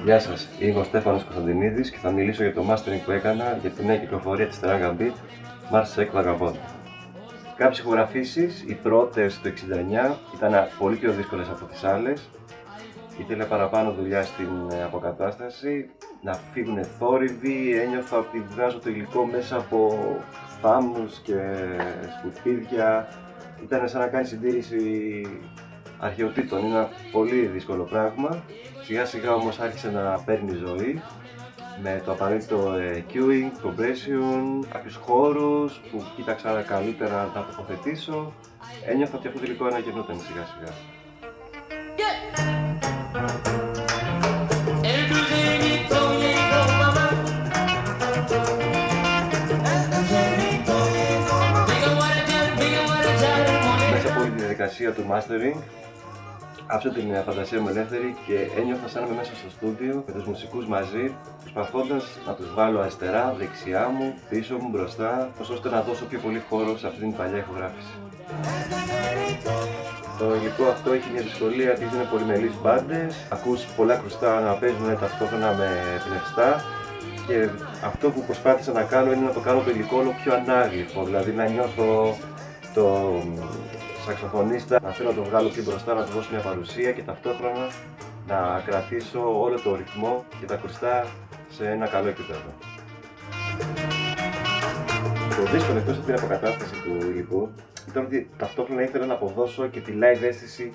Γεια σας, είμαι ο Στέφανος Κωνσταντινίδης και θα μιλήσω για το mastering που έκανα για τη νέα κυκλοφορία της Teranga Beat Mars Sec Vagabond. Κάποιες ηχογραφήσεις, οι πρώτες το 1969, ήταν πολύ πιο δύσκολες από τις άλλες. Ήθελε παραπάνω δουλειά στην αποκατάσταση, να φύγουν θόρυβοι, ένιωθα ότι βγάζω το υλικό μέσα από θάμνους και σκουπίδια. Ήταν σαν να κάνει συντήρηση αρχαιοτήτων, είναι ένα πολύ δύσκολο πράγμα. Σιγά σιγά όμως άρχισε να παίρνει ζωή με το απαραίτητο queuing, compression, κάποιους χώρους που κοίταξα καλύτερα να τοποθετήσω. Ένιωθα ότι αυτό το υλικό αναγεννόταν σιγά σιγά. Μέσα από τη διαδικασία του mastering άφησα την φαντασία μου ελεύθερη και ένιωθα σαν να είμαι μέσα στο στούντιο με τους μουσικούς μαζί, προσπαθώντας να τους βάλω αριστερά, δεξιά μου, πίσω μου, μπροστά, ώστε να δώσω πιο πολύ χώρο σε αυτήν την παλιά ηχογράφηση. Το υλικό αυτό έχει μια δυσκολία επειδή είναι πολυμελείς μπάντες, ακούς πολλά κρουστά να παίζουν ταυτόχρονα με πνευστά και αυτό που προσπάθησα να κάνω είναι να το κάνω το υλικό όλο πιο ανάγλυφο, δηλαδή να νιώθω το σαξοφωνίστα, να θέλω να το βγάλω πιο μπροστά, να του δώσω μια παρουσία και ταυτόχρονα να κρατήσω όλο το ρυθμό και τα κρουστά σε ένα καλό επίπεδο. Το δύσκολο εκτός από την αποκατάσταση του υλικού ήταν ότι ταυτόχρονα ήθελα να αποδώσω και τη live αίσθηση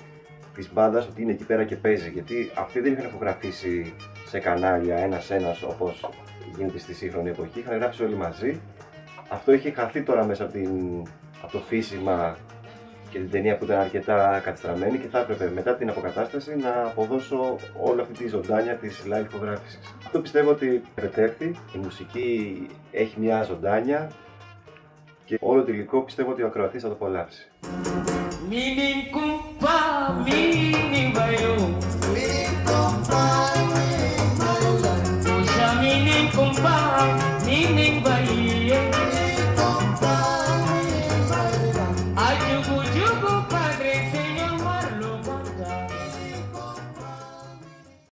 της μπάντας ότι είναι εκεί πέρα και παίζει, γιατί αυτοί δεν είχαν ηχογραφήσει σε κανάλια ένας-ένας όπως γίνεται στη σύγχρονη εποχή, είχαν γράψει όλοι μαζί. Αυτό είχε χαθεί τώρα μέσα από το φύσιμα και την ταινία που ήταν αρκετά κατεστραμμένη και θα έπρεπε μετά την αποκατάσταση να αποδώσω όλη αυτή τη ζωντάνια της live ηχογράφησης. Αυτό πιστεύω ότι μετέρθει, η μουσική έχει μια ζωντάνια και όλο το υλικό πιστεύω ότι ο ακροατής θα το απολαύσει.